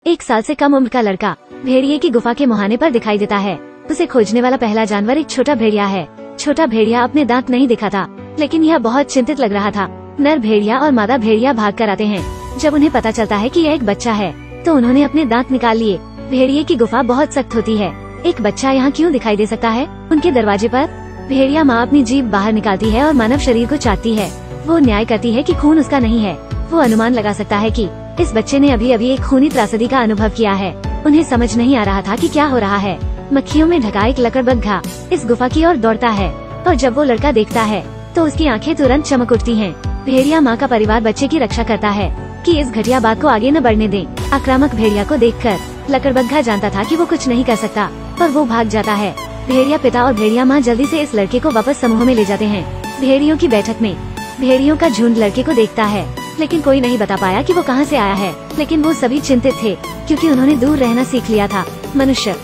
1 साल से कम उम्र का लड़का भेड़िए की गुफा के मुहाने पर दिखाई देता है। उसे खोजने वाला पहला जानवर एक छोटा भेड़िया है। छोटा भेड़िया अपने दांत नहीं दिखाता, लेकिन यह बहुत चिंतित लग रहा था। नर भेड़िया और मादा भेड़िया भाग कर आते हैं। जब उन्हें पता चलता है कि यह एक बच्चा है, तो उन्होंने अपने दांत निकाल लिए। भेड़िए की गुफा बहुत सख्त होती है। एक बच्चा यहाँ क्यों दिखाई दे सकता है? उनके दरवाजे पर भेड़िया माँ अपनी जीभ बाहर निकालती है और मानव शरीर को चाटती है। वो न्याय करती है कि खून उसका नहीं है। वो अनुमान लगा सकता है कि इस बच्चे ने अभी अभी एक खूनी त्रासदी का अनुभव किया है। उन्हें समझ नहीं आ रहा था कि क्या हो रहा है। मक्खियों में ढका एक लकड़बग्घा इस गुफा की ओर दौड़ता है, और जब वो लड़का देखता है तो उसकी आंखें तुरंत चमक उठती हैं। भेड़िया माँ का परिवार बच्चे की रक्षा करता है कि इस घटिया बात को आगे न बढ़ने दें। आक्रामक भेड़िया को देखकर लकड़बग्घा जानता था कि वो कुछ नहीं कर सकता, पर वो भाग जाता है। भेड़िया पिता और भेड़िया माँ जल्दी से इस लड़के को वापस समूह में ले जाते हैं। भेड़ियों की बैठक में भेड़ियों का झुंड लड़के को देखता है, लेकिन कोई नहीं बता पाया कि वो कहाँ से आया है। लेकिन वो सभी चिंतित थे, क्योंकि उन्होंने दूर रहना सीख लिया था। मनुष्य,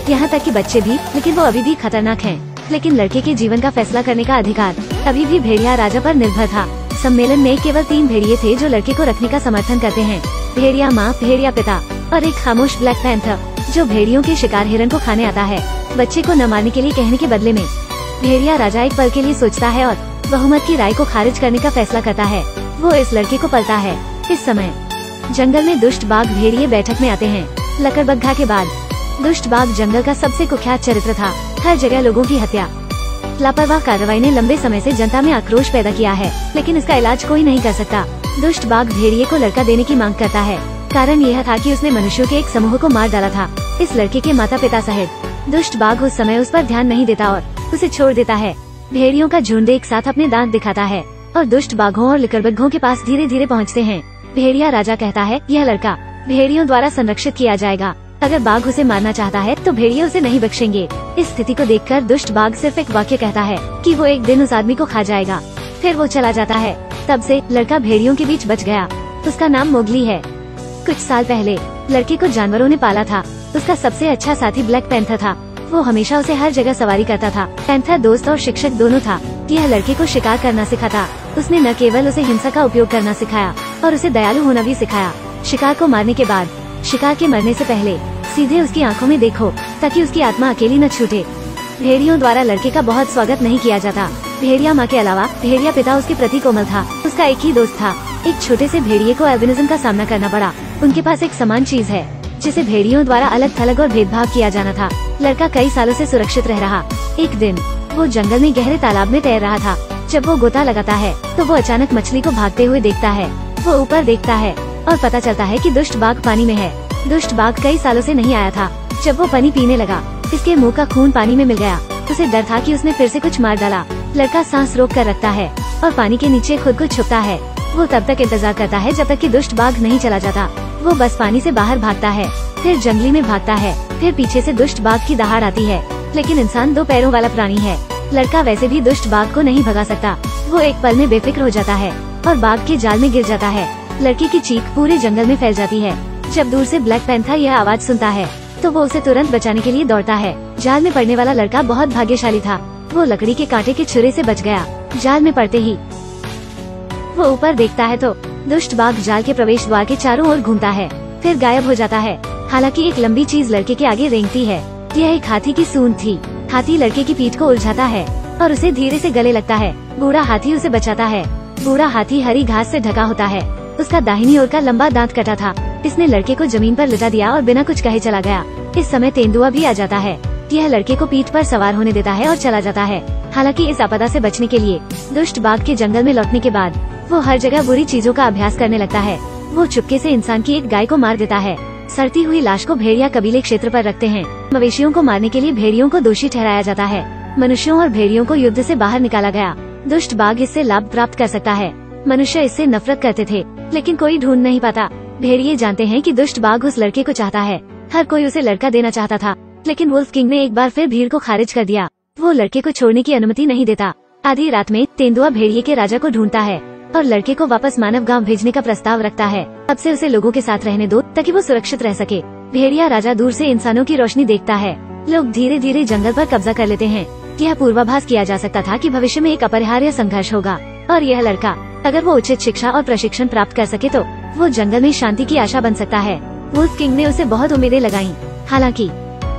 यहाँ तक कि बच्चे भी, लेकिन वो अभी भी खतरनाक हैं। लेकिन लड़के के जीवन का फैसला करने का अधिकार अभी भी भेड़िया राजा पर निर्भर था। सम्मेलन में केवल 3 भेड़िए थे जो लड़के को रखने का समर्थन करते हैं। भेड़िया माँ, भेड़िया पिता और एक खामोश ब्लैक पैंथर जो भेड़ियों के शिकार हिरन को खाने आता है। बच्चे को न मारने के लिए कहने के बदले में भेड़िया राजा एक पल के लिए सोचता है और बहुमत की राय को खारिज करने का फैसला करता है। वो इस लड़के को पलता है। इस समय जंगल में दुष्ट बाघ भेड़िए बैठक में आते हैं। लकड़बग्घा के बाद दुष्ट बाघ जंगल का सबसे कुख्यात चरित्र था। हर जगह लोगों की हत्या, लापरवाह कार्रवाई ने लंबे समय से जनता में आक्रोश पैदा किया है, लेकिन इसका इलाज कोई नहीं कर सकता। दुष्ट बाघ भेड़िए को लड़का देने की मांग करता है। कारण यह था कि उसने मनुष्यों के एक समूह को मार डाला था। इस लड़के के माता पिता सहित दुष्ट बाघ उस समय उस पर ध्यान नहीं देता और उसे छोड़ देता है। भेड़ियों का झुंड एक साथ अपने दांत दिखाता है और दुष्ट बाघों और लकड़बग्घों के पास धीरे धीरे पहुँचते हैं। भेड़िया राजा कहता है, यह लड़का भेड़ियों द्वारा संरक्षित किया जाएगा। अगर बाघ उसे मारना चाहता है तो भेड़िए उसे नहीं बख्शेंगे। इस स्थिति को देखकर दुष्ट बाघ सिर्फ एक वाक्य कहता है कि वो एक दिन उस आदमी को खा जाएगा। फिर वो चला जाता है। तब से लड़का भेड़ियों के बीच बच गया। उसका नाम मोगली है। कुछ साल पहले लड़के को जानवरों ने पाला था। उसका सबसे अच्छा साथी ब्लैक पैंथर था। वो हमेशा उसे हर जगह सवारी करता था। पैंथर दोस्त और शिक्षक दोनों था। यह लड़के को शिकार करना सिखाता। उसने न केवल उसे हिंसा का उपयोग करना सिखाया और उसे दयालु होना भी सिखाया। शिकार को मारने के बाद शिकार के मरने से पहले सीधे उसकी आंखों में देखो, ताकि उसकी आत्मा अकेली न छूटे। भेड़ियों द्वारा लड़के का बहुत स्वागत नहीं किया जाता। भेड़िया माँ के अलावा भेड़िया पिता उसके प्रति कोमल था। उसका एक ही दोस्त था। एक छोटे से भेड़िए को एल्बिनिज्म का सामना करना पड़ा। उनके पास एक समान चीज है जिसे भेड़ियों द्वारा अलग थलग और भेदभाव किया जाना था। लड़का कई सालों से सुरक्षित रह रहा। एक दिन वो जंगल में गहरे तालाब में तैर रहा था। जब वो गोता लगाता है तो वो अचानक मछली को भागते हुए देखता है। वो ऊपर देखता है और पता चलता है कि दुष्ट बाघ पानी में है। दुष्ट बाघ कई सालों से नहीं आया था। जब वो पानी पीने लगा, इसके मुंह का खून पानी में मिल गया। उसे डर था कि उसने फिर से कुछ मार डाला। लड़का सांस रोक कर रखता है और पानी के नीचे खुद को छुपता है। वो तब तक इंतजार करता है जब तक कि दुष्ट बाघ नहीं चला जाता। वो बस पानी से बाहर भागता है, फिर जंगली में भागता है, फिर पीछे से दुष्ट बाघ की दहाड़ आती है। लेकिन इंसान 2 पैरों वाला प्राणी है। लड़का वैसे भी दुष्ट बाघ को नहीं भगा सकता। वो एक पल में बेफिक्र हो जाता है और बाघ के जाल में गिर जाता है। लड़की की चीख पूरे जंगल में फैल जाती है। जब दूर से ब्लैक पैंथर यह आवाज सुनता है तो वो उसे तुरंत बचाने के लिए दौड़ता है। जाल में पड़ने वाला लड़का बहुत भाग्यशाली था। वो लकड़ी के कांटे के छुरे से बच गया। जाल में पड़ते ही वो ऊपर देखता है तो दुष्ट बाघ जाल के प्रवेश द्वार के चारों ओर घूमता है, फिर गायब हो जाता है। हालांकि एक लंबी चीज लड़के के आगे रेंगती है। यह एक हाथी की सूंड थी। हाथी लड़के की पीठ को उलझाता है और उसे धीरे से गले लगता है। बूढ़ा हाथी उसे बचाता है। बूढ़ा हाथी हरी घास से ढका होता है। उसका दाहिनी ओर का लंबा दांत कटा था। इसने लड़के को जमीन पर लिटा दिया और बिना कुछ कहे चला गया। इस समय तेंदुआ भी आ जाता है। यह लड़के को पीठ पर सवार होने देता है और चला जाता है। हालांकि इस आपदा से बचने के लिए दुष्ट बाघ के जंगल में लौटने के बाद वो हर जगह बुरी चीजों का अभ्यास करने लगता है। वो चुपके से इंसान की एक गाय को मार देता है। सड़ती हुई लाश को भेड़िया कबीले क्षेत्र पर रखते हैं। मवेशियों को मारने के लिए भेड़ियों को दोषी ठहराया जाता है। मनुष्यों और भेड़ियों को युद्ध से बाहर निकाला गया। दुष्ट बाघ इससे लाभ प्राप्त कर सकता है। मनुष्य इससे नफरत करते थे, लेकिन कोई ढूंढ नहीं पाता। भेड़िए जानते हैं कि दुष्ट बाघ उस लड़के को चाहता है। हर कोई उसे लड़का देना चाहता था, लेकिन वुल्फ किंग ने एक बार फिर भीड़ को खारिज कर दिया। वो लड़के को छोड़ने की अनुमति नहीं देता। आधी रात में तेंदुआ भेड़िए के राजा को ढूंढता है और लड़के को वापस मानव गांव भेजने का प्रस्ताव रखता है। अब से उसे लोगों के साथ रहने दो ताकि वो सुरक्षित रह सके। भेड़िया राजा दूर से इंसानों की रोशनी देखता है। लोग धीरे धीरे जंगल पर कब्जा कर लेते हैं। यह पूर्वाभास किया जा सकता था कि भविष्य में एक अपरिहार्य संघर्ष होगा और यह लड़का, अगर वो उचित शिक्षा और प्रशिक्षण प्राप्त कर सके तो वो जंगल में शांति की आशा बन सकता है। वुल्फ किंग ने उसे बहुत उम्मीदें लगाईं। हालांकि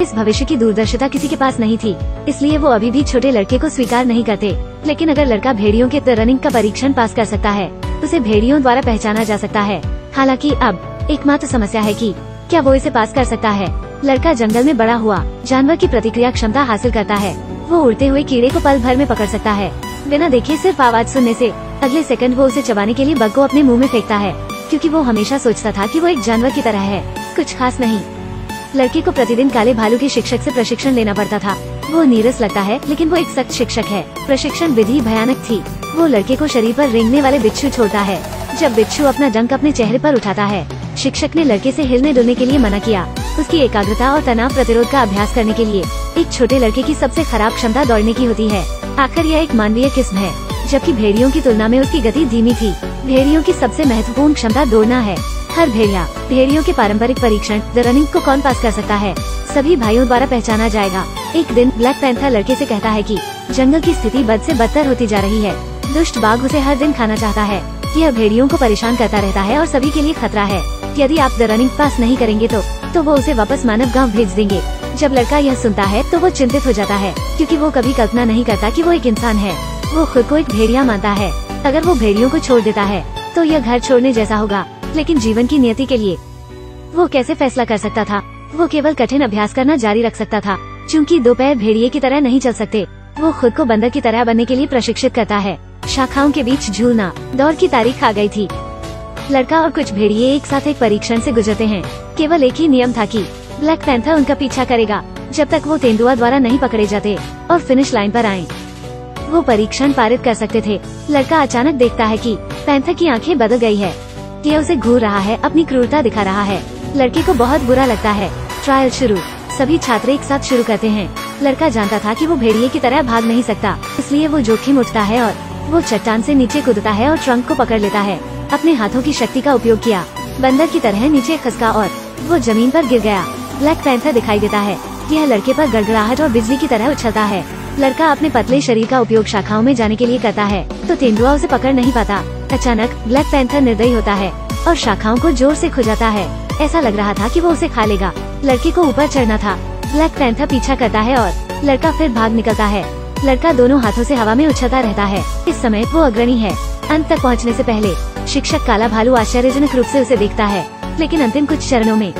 इस भविष्य की दूरदर्शिता किसी के पास नहीं थी, इसलिए वो अभी भी छोटे लड़के को स्वीकार नहीं करते। लेकिन अगर लड़का भेड़ियों के रनिंग का परीक्षण पास कर सकता है, उसे भेड़ियों द्वारा पहचाना जा सकता है। हालांकि अब एकमात्र समस्या है कि क्या वो इसे पास कर सकता है। लड़का जंगल में बड़ा हुआ जानवर की प्रतिक्रिया क्षमता हासिल करता है। वो उड़ते हुए कीड़े को पल भर में पकड़ सकता है। बिना देखे सिर्फ आवाज सुनने से अगले सेकंड वो उसे चबाने के लिए बग को अपने मुंह में फेंकता है, क्योंकि वो हमेशा सोचता था कि वो एक जानवर की तरह है, कुछ खास नहीं। लड़के को प्रतिदिन काले भालू के शिक्षक से प्रशिक्षण लेना पड़ता था। वो नीरस लगता है, लेकिन वो एक सख्त शिक्षक है। प्रशिक्षण विधि भयानक थी। वो लड़के को शरीर पर रेंगने वाले बिच्छू छोड़ता है। जब बिच्छू अपना डंक अपने चेहरे पर उठाता है, शिक्षक ने लड़के से हिलने डुलने के लिए मना किया। उसकी एकाग्रता और तनाव प्रतिरोध का अभ्यास करने के लिए एक छोटे लड़के की सबसे खराब क्षमता दौड़ने की होती है। आखिर यह एक मानवीय किस्म है, जबकि भेड़ियों की तुलना में उसकी गति धीमी थी। भेड़ियों की सबसे महत्वपूर्ण क्षमता दौड़ना है। हर भेड़ियों के पारंपरिक परीक्षण द रनिंग को कौन पास कर सकता है, सभी भाइयों द्वारा पहचाना जाएगा। एक दिन ब्लैक पैंथर लड़के से कहता है कि जंगल की स्थिति बद से बदतर होती जा रही है। दुष्ट बाघ उसे हर दिन खाना चाहता है। यह भेड़ियों को परेशान करता रहता है और सभी के लिए खतरा है। यदि आप द रनिंग पास नहीं करेंगे तो वो उसे वापस मानव गांव भेज देंगे। जब लड़का यह सुनता है तो वो चिंतित हो जाता है, क्योंकि वो कभी कल्पना नहीं करता कि वो एक इंसान है। वो खुद को एक भेड़िया मानता है। अगर वो भेड़ियों को छोड़ देता है तो यह घर छोड़ने जैसा होगा। लेकिन जीवन की नियति के लिए वो कैसे फैसला कर सकता था? वो केवल कठिन अभ्यास करना जारी रख सकता था। चूँकि दो पैर भेड़िए की तरह नहीं चल सकते, वो खुद को बंदर की तरह बनने के लिए प्रशिक्षित करता है। शाखाओं के बीच झूलना। दौड़ की तारीख आ गई थी। लड़का और कुछ भेड़िए एक साथ एक परीक्षण से गुजरते हैं। केवल एक ही नियम था कि ब्लैक पैंथर उनका पीछा करेगा जब तक वो तेंदुआ द्वारा नहीं पकड़े जाते और फिनिश लाइन पर आए। वो परीक्षण पारित कर सकते थे। लड़का अचानक देखता है कि पैंथर की आंखें बदल गई है। ये उसे घूर रहा है, अपनी क्रूरता दिखा रहा है। लड़के को बहुत बुरा लगता है। ट्रायल शुरू। सभी छात्र एक साथ शुरू करते हैं। लड़का जानता था कि वो भेड़िए की तरह भाग नहीं सकता, इसलिए वो जोखिम उठता है और वो चट्टान से नीचे कूदता है और ट्रंक को पकड़ लेता है। अपने हाथों की शक्ति का उपयोग किया, बंदर की तरह नीचे खसका और वो जमीन पर गिर गया। ब्लैक पैंथर दिखाई देता है। यह लड़के पर गड़गड़ाहट और बिजली की तरह उछलता है। लड़का अपने पतले शरीर का उपयोग शाखाओं में जाने के लिए करता है, तो तेंदुआ उसे पकड़ नहीं पाता। अचानक ब्लैक पैंथर निर्दयी होता है और शाखाओं को जोर से खुजाता है। ऐसा लग रहा था कि वो उसे खा लेगा। लड़के को ऊपर चढ़ना था। ब्लैक पैंथर पीछा करता है और लड़का फिर भाग निकलता है। लड़का दोनों हाथों से हवा में उछलता रहता है। इस समय वो अग्रणी है। अंत तक पहुंचने से पहले शिक्षक काला भालू आश्चर्यजनक रूप से उसे देखता है, लेकिन अंतिम कुछ चरणों में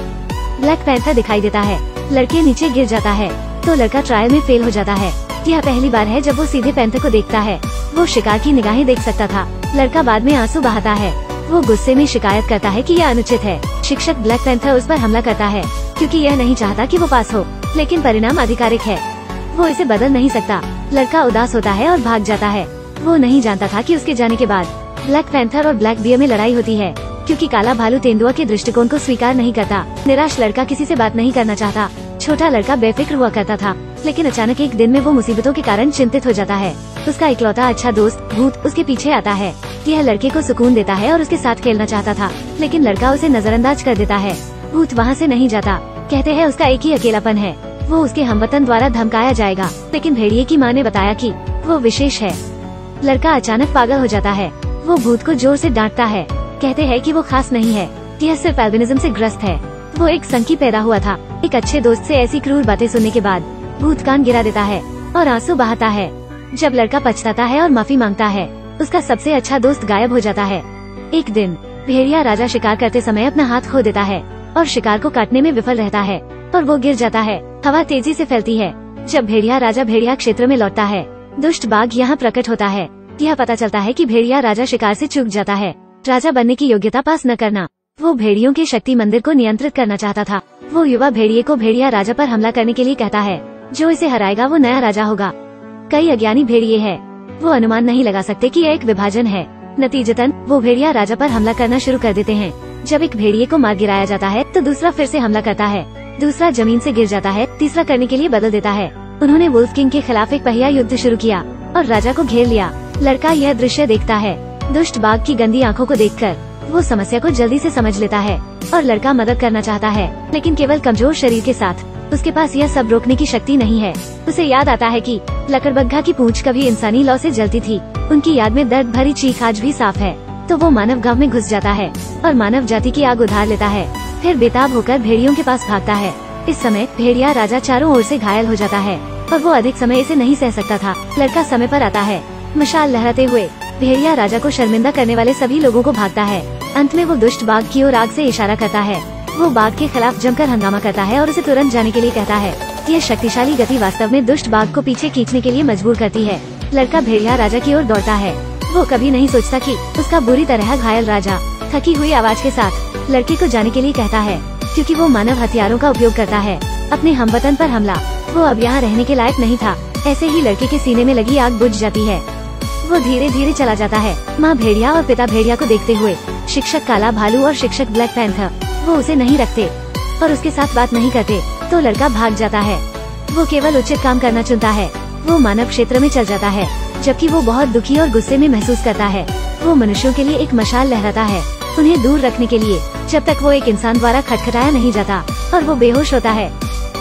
ब्लैक पैंथर दिखाई देता है। लड़के नीचे गिर जाता है तो लड़का ट्रायल में फेल हो जाता है। यह पहली बार है जब वो सीधे पैंथर को देखता है। वो शिकार की निगाहें देख सकता था। लड़का बाद में आंसू बहाता है। वो गुस्से में शिकायत करता है कि यह अनुचित है। शिक्षक ब्लैक पैंथर उस पर हमला करता है, क्योंकि यह नहीं चाहता कि वो पास हो, लेकिन परिणाम आधिकारिक है। वो इसे बदल नहीं सकता। लड़का उदास होता है और भाग जाता है। वो नहीं जानता था कि उसके जाने के बाद ब्लैक पैंथर और ब्लैक बियर में लड़ाई होती है, क्योंकि काला भालू तेंदुआ के दृष्टिकोण को स्वीकार नहीं करता। निराश लड़का किसी से बात नहीं करना चाहता। छोटा लड़का बेफिक्र हुआ करता था, लेकिन अचानक एक दिन में वो मुसीबतों के कारण चिंतित हो जाता है। उसका इकलौता अच्छा दोस्त भूत उसके पीछे आता है। यह लड़के को सुकून देता है और उसके साथ खेलना चाहता था, लेकिन लड़का उसे नजरअंदाज कर देता है। भूत वहाँ से नहीं जाता। कहते हैं उसका एक ही अकेलापन है। वो उसके हमवतन द्वारा धमकाया जाएगा, लेकिन भेड़िए की माँ ने बताया कि वो विशेष है। लड़का अचानक पागल हो जाता है। वो भूत को जोर से डांटता है। कहते हैं कि वो खास नहीं है, यह सिर्फ एल्बिनिज्म से ग्रस्त है। वो एक संकी पैदा हुआ था। एक अच्छे दोस्त से ऐसी क्रूर बातें सुनने के बाद भूत कान गिरा देता है और आंसू बहाता है। जब लड़का पछताता है और माफी मांगता है, उसका सबसे अच्छा दोस्त गायब हो जाता है। एक दिन भेड़िया राजा शिकार करते समय अपना हाथ खो देता है और शिकार को काटने में विफल रहता है और वो गिर जाता है। हवा तेजी से फैलती है। जब भेड़िया राजा भेड़िया क्षेत्र में लौटता है, दुष्ट बाघ यहाँ प्रकट होता है। यह पता चलता है कि भेड़िया राजा शिकार से चूक जाता है। राजा बनने की योग्यता पास न करना। वो भेड़ियों के शक्ति मंदिर को नियंत्रित करना चाहता था। वो युवा भेड़िए को भेड़िया राजा पर हमला करने के लिए कहता है। जो इसे हराएगा वो नया राजा होगा। कई अज्ञानी भेड़िए हैं। वो अनुमान नहीं लगा सकते कि यह एक विभाजन है। नतीजतन वो भेड़िया राजा पर हमला करना शुरू कर देते हैं। जब एक भेड़िए को मार गिराया जाता है तो दूसरा फिर से हमला करता है। दूसरा जमीन से गिर जाता है, तीसरा करने के लिए बदल देता है। उन्होंने वुल्फ किंग के खिलाफ एक पहिया युद्ध शुरू किया और राजा को घेर लिया। लड़का यह दृश्य देखता है। दुष्ट बाघ की गंदी आंखों को देखकर वो समस्या को जल्दी से समझ लेता है और लड़का मदद करना चाहता है, लेकिन केवल कमजोर शरीर के साथ। उसके पास यह सब रोकने की शक्ति नहीं है। उसे याद आता है कि लकड़बग्घा की पूंछ कभी इंसानी लौ से जलती थी। उनकी याद में दर्द भरी चीख आज भी साफ है। तो वो मानव गांव में घुस जाता है और मानव जाति की आग उधार लेता है। फिर बेताब होकर भेड़ियों के पास भागता है। इस समय भेड़िया राजा चारों ओर से घायल हो जाता है और वो अधिक समय इसे नहीं सह सकता था। लड़का समय पर आता है। मशाल लहराते हुए भेड़िया राजा को शर्मिंदा करने वाले सभी लोगों को भागता है। अंत में वो दुष्ट बाघ की ओर आग से इशारा करता है। वो बाघ के खिलाफ जमकर हंगामा करता है और उसे तुरंत जाने के लिए कहता है। यह शक्तिशाली गति वास्तव में दुष्ट बाघ को पीछे खींचने के लिए मजबूर करती है। लड़का भेड़िया राजा की ओर दौड़ता है। वो कभी नहीं सोचता कि उसका बुरी तरह घायल राजा थकी हुई आवाज के साथ लड़के को जाने के लिए कहता है, क्योंकि वो मानव हथियारों का उपयोग करता है अपने हमवतन पर हमला। वो अब यहाँ रहने के लायक नहीं था। ऐसे ही लड़के के सीने में लगी आग बुझ जाती है। वो धीरे धीरे चला जाता है। माँ भेड़िया और पिता भेड़िया को देखते हुए शिक्षक काला भालू और शिक्षक ब्लैक पैंथर वो उसे नहीं रखते और उसके साथ बात नहीं करते, तो लड़का भाग जाता है। वो केवल उचित काम करना चुनता है। वो मानव क्षेत्र में चल जाता है, जबकि वो बहुत दुखी और गुस्से में महसूस करता है। वो मनुष्यों के लिए एक मशाल लहराता है, उन्हें दूर रखने के लिए, जब तक वो एक इंसान द्वारा खटखटाया नहीं जाता और वो बेहोश होता है।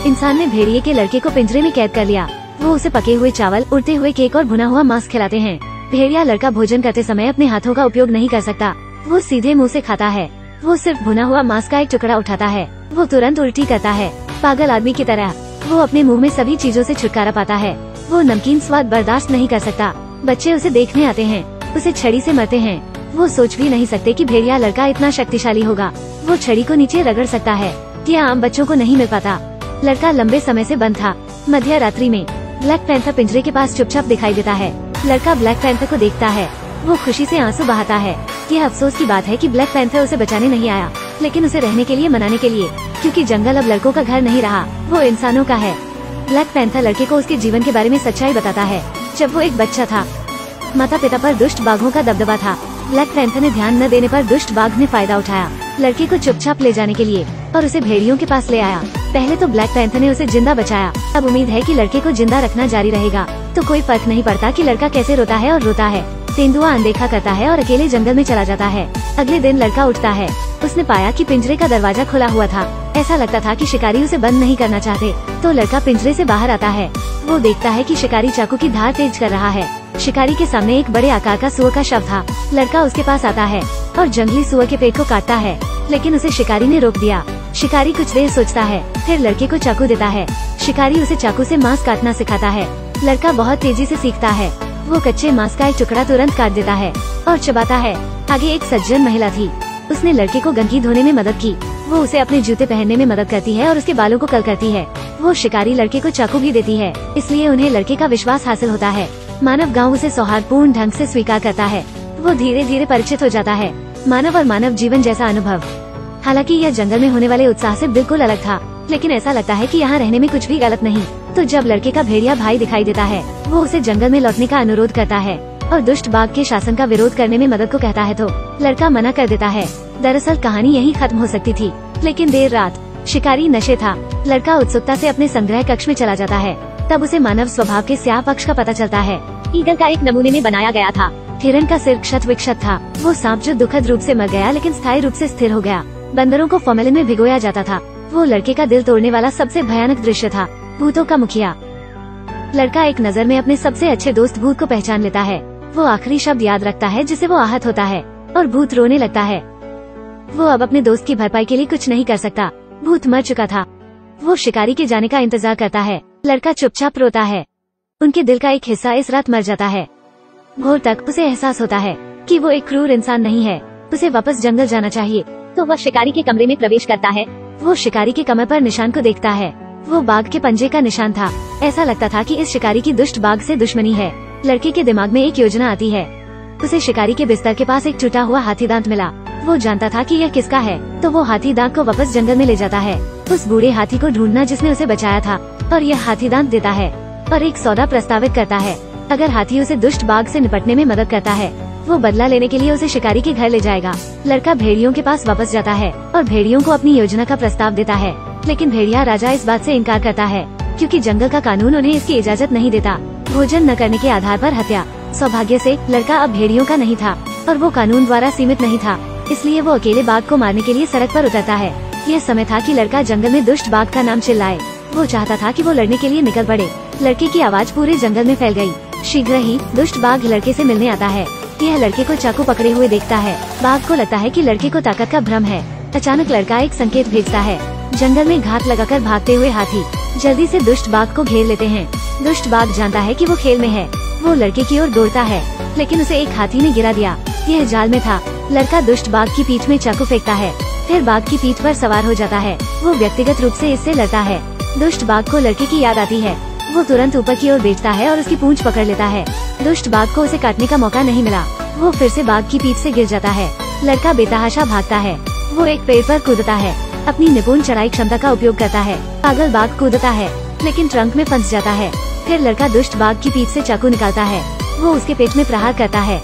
इंसान ने भेड़िए के लड़के को पिंजरे में कैद कर लिया। वो उसे पके हुए चावल, उड़ते हुए केक और भुना हुआ मांस खिलाते हैं। भेड़िया लड़का भोजन करते समय अपने हाथों का उपयोग नहीं कर सकता। वो सीधे मुंह से खाता है। वो सिर्फ भुना हुआ मांस का एक टुकड़ा उठाता है। वो तुरंत उल्टी करता है, पागल आदमी की तरह। वो अपने मुंह में सभी चीजों से छुटकारा पाता है। वो नमकीन स्वाद बर्दाश्त नहीं कर सकता। बच्चे उसे देखने आते हैं, उसे छड़ी से मारते हैं। वो सोच भी नहीं सकते कि भेड़िया लड़का इतना शक्तिशाली होगा। वो छड़ी को नीचे रगड़ सकता है। यह आम बच्चों को नहीं मिल पाता। लड़का लंबे समय से बंद था। मध्य रात्रि में ब्लैक पैंथर पिंजरे के पास चुपचाप दिखाई देता है। लड़का ब्लैक पैंथर को देखता है। वो खुशी से आंसू बहाता है। यह अफसोस की बात है कि ब्लैक पैंथर उसे बचाने नहीं आया, लेकिन उसे रहने के लिए मनाने के लिए, क्योंकि जंगल अब लड़कों का घर नहीं रहा, वो इंसानों का है। ब्लैक पैंथर लड़के को उसके जीवन के बारे में सच्चाई बताता है। जब वो एक बच्चा था, माता पिता पर दुष्ट बाघों का दबदबा था। ब्लैक पैंथर ने ध्यान न देने पर दुष्ट बाघ ने फायदा उठाया लड़के को चुपचाप ले जाने के लिए और उसे भेड़ियों के पास ले आया। पहले तो ब्लैक पैंथर ने उसे जिंदा बचाया। अब उम्मीद है कि लड़के को जिंदा रखना जारी रहेगा, तो कोई फर्क नहीं पड़ता कि लड़का कैसे रोता है और रोता है। तेंदुआ अनदेखा करता है और अकेले जंगल में चला जाता है। अगले दिन लड़का उठता है। उसने पाया कि पिंजरे का दरवाजा खुला हुआ था। ऐसा लगता था कि शिकारी उसे बंद नहीं करना चाहते, तो लड़का पिंजरे से बाहर आता है। वो देखता है कि शिकारी चाकू की धार तेज कर रहा है। शिकारी के सामने एक बड़े आकार का सुअर का शव था। लड़का उसके पास आता है और जंगली सुअर के पेट को काटता है, लेकिन उसे शिकारी ने रोक दिया। शिकारी कुछ देर सोचता है, फिर लड़के को चाकू देता है। शिकारी उसे चाकू से मांस काटना सिखाता है। लड़का बहुत तेजी से सीखता है। वो कच्चे मांस का एक टुकड़ा तुरंत काट देता है और चबाता है। आगे एक सज्जन महिला थी। उसने लड़के को गंदगी धोने में मदद की। वो उसे अपने जूते पहनने में मदद करती है और उसके बालों को कल करती है। वो शिकारी लड़के को चाकू भी देती है, इसलिए उन्हें लड़के का विश्वास हासिल होता है। मानव गांव उसे सौहार्दपूर्ण ढंग से स्वीकार करता है। वो धीरे धीरे परिचित हो जाता है। मानव और मानव जीवन जैसा अनुभव। हालांकि यह जंगल में होने वाले उत्साह से बिल्कुल अलग था, लेकिन ऐसा लगता है कि यहाँ रहने में कुछ भी गलत नहीं। तो जब लड़के का भेड़िया भाई दिखाई देता है, वो उसे जंगल में लौटने का अनुरोध करता है और दुष्ट बाघ के शासन का विरोध करने में मदद को कहता है, तो लड़का मना कर देता है। दरअसल कहानी यहीं खत्म हो सकती थी, लेकिन देर रात शिकारी नशे था। लड़का उत्सुकता से अपने संग्रह कक्ष में चला जाता है। तब उसे मानव स्वभाव के स्याह पक्ष का पता चलता है। ईगल का एक नमूने में बनाया गया था। हिरण का सिर क्षत विक्षत था। वो सांप जो दुखद रूप से मर गया लेकिन स्थायी रूप से स्थिर हो गया। बंदरों को फॉर्मेलिन में भिगोया जाता था। वो लड़के का दिल तोड़ने वाला सबसे भयानक दृश्य था। भूतों का मुखिया। लड़का एक नजर में अपने सबसे अच्छे दोस्त भूत को पहचान लेता है। वो आखिरी शब्द याद रखता है जिसे वो आहत होता है और भूत रोने लगता है। वो अब अपने दोस्त की भरपाई के लिए कुछ नहीं कर सकता। भूत मर चुका था। वो शिकारी के जाने का इंतजार करता है। लड़का चुपचाप रोता है। उनके दिल का एक हिस्सा इस रात मर जाता है। भोर तक उसे एहसास होता है कि वो एक क्रूर इंसान नहीं है। उसे वापस जंगल जाना चाहिए, तो वह शिकारी के कमरे में प्रवेश करता है। वो शिकारी के कमर पर निशान को देखता है। वो बाघ के पंजे का निशान था। ऐसा लगता था कि इस शिकारी की दुष्ट बाघ से दुश्मनी है। लड़के के दिमाग में एक योजना आती है। उसे शिकारी के बिस्तर के पास एक टूटा हुआ हाथी दांत मिला। वो जानता था कि यह किसका है, तो वो हाथी दांत को वापस जंगल में ले जाता है। उस बूढ़े हाथी को ढूंढना जिसने उसे बचाया था, और यह हाथी दांत देता है और एक सौदा प्रस्तावित करता है। अगर हाथी उसे दुष्ट बाघ से निपटने में मदद करता है, वो बदला लेने के लिए उसे शिकारी के घर ले जाएगा। लड़का भेड़ियों के पास वापस जाता है और भेड़ियों को अपनी योजना का प्रस्ताव देता है, लेकिन भेड़िया राजा इस बात से इनकार करता है क्योंकि जंगल का कानून उन्हें इसकी इजाजत नहीं देता। भोजन न करने के आधार पर हत्या। सौभाग्य से लड़का अब भेड़ियों का नहीं था और वो कानून द्वारा सीमित नहीं था, इसलिए वो अकेले बाघ को मारने के लिए सड़क पर उतरता है। यह समय था कि लड़का जंगल में दुष्ट बाघ का नाम चिल्लाए। वो चाहता था कि वो लड़ने के लिए निकल पड़े। लड़के की आवाज पूरे जंगल में फैल गई। शीघ्र ही दुष्ट बाघ लड़के से मिलने आता है। यह लड़के को चाकू पकड़े हुए देखता है। बाघ को लगता है कि लड़के को ताकत का भ्रम है। अचानक लड़का एक संकेत भेजता है। जंगल में घात लगाकर भागते हुए हाथी जल्दी से दुष्ट बाघ को घेर लेते हैं। दुष्ट बाघ जानता है कि वो खेल में है। वो लड़के की ओर दौड़ता है, लेकिन उसे एक हाथी ने गिरा दिया। यह जाल में था। लड़का दुष्ट बाघ की पीठ में चाकू फेंकता है, फिर बाघ की पीठ पर सवार हो जाता है। वो व्यक्तिगत रूप से इससे लड़ता है। दुष्ट बाघ को लड़के की याद आती है। वो तुरंत ऊपर की ओर देखता है और उसकी पूंछ पकड़ लेता है। दुष्ट बाघ को उसे काटने का मौका नहीं मिला। वो फिर से बाघ की पीठ से गिर जाता है। लड़का बेतहाशा भागता है। वो एक पेड़ पर कूदता है, अपनी निपुण चढ़ाई क्षमता का उपयोग करता है। पागल बाघ कूदता है, लेकिन ट्रंक में फंस जाता है। फिर लड़का दुष्ट बाघ की पीठ से चाकू निकालता है। वो उसके पेट में प्रहार करता है।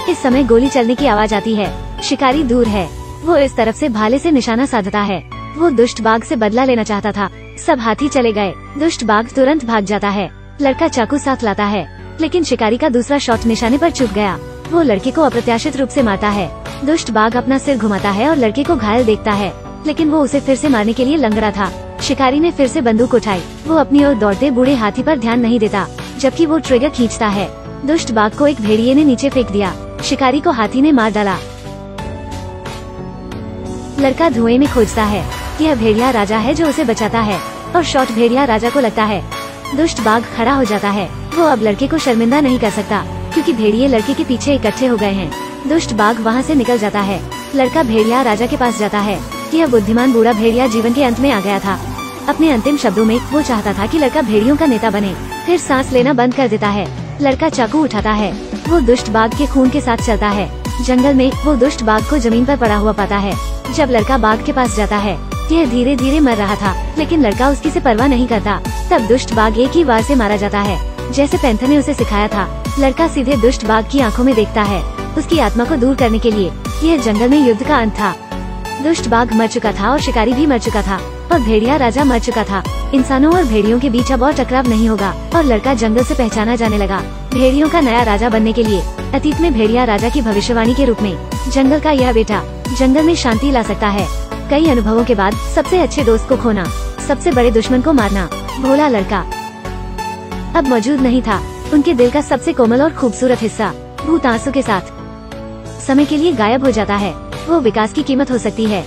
इस समय गोली चलने की आवाज आती है। शिकारी दूर है। वो इस तरफ से भाले से निशाना साधता है। वो दुष्ट बाघ से बदला लेना चाहता था। सब हाथी चले गए। दुष्ट बाघ तुरंत भाग जाता है। लड़का चाकू साथ लाता है, लेकिन शिकारी का दूसरा शॉट निशाने पर चुप गया। वो लड़के को अप्रत्याशित रूप से मारता है। दुष्ट बाघ अपना सिर घुमाता है और लड़के को घायल देखता है, लेकिन वो उसे फिर से मारने के लिए लंगड़ा था। शिकारी ने फिर से बंदूक उठाई। वो अपनी ओर दौड़ते बूढ़े हाथी पर ध्यान नहीं देता, जबकि वो ट्रिगर खींचता है। दुष्ट बाघ को एक भेड़िए ने नीचे फेंक दिया। शिकारी को हाथी ने मार डाला। लड़का धुएं में खोजता है। यह भेड़िया राजा है जो उसे बचाता है, और शॉट भेड़िया राजा को लगता है। दुष्ट बाघ खड़ा हो जाता है। वो अब लड़के को शर्मिंदा नहीं कर सकता, क्योंकि भेड़िए लड़के के पीछे इकट्ठे हो गए हैं। दुष्ट बाघ वहाँ से निकल जाता है। लड़का भेड़िया राजा के पास जाता है। यह बुद्धिमान बूढ़ा भेड़िया जीवन के अंत में आ गया था। अपने अंतिम शब्दों में वो चाहता था कि लड़का भेड़ियों का नेता बने। फिर सांस लेना बंद कर देता है। लड़का चाकू उठाता है। वो दुष्ट बाघ के खून के साथ चलता है। जंगल में वो दुष्ट बाघ को जमीन पर पड़ा हुआ पाता है। जब लड़का बाघ के पास जाता है, यह धीरे धीरे मर रहा था, लेकिन लड़का उसकी से परवाह नहीं करता। तब दुष्ट बाघ एक ही वार से मारा जाता है, जैसे पैंथर ने उसे सिखाया था। लड़का सीधे दुष्ट बाघ की आंखों में देखता है। उसकी आत्मा को दूर करने के लिए यह जंगल में युद्ध का अंत था। दुष्ट बाघ मर चुका था और शिकारी भी मर चुका था, और भेड़िया राजा मर चुका था। इंसानों और भेड़ियों के बीच अब और टकराव नहीं होगा, और लड़का जंगल से पहचाना जाने लगा भेड़ियों का नया राजा बनने के लिए। अतीत में भेड़िया राजा की भविष्यवाणी के रूप में जंगल का यह बेटा जंगल में शांति ला सकता है। कई अनुभवों के बाद सबसे अच्छे दोस्त को खोना, सबसे बड़े दुश्मन को मारना। भोला लड़का अब मौजूद नहीं था। उनके दिल का सबसे कोमल और खूबसूरत हिस्सा भूत आंसू के साथ समय के लिए गायब हो जाता है। वो विकास की कीमत हो सकती है,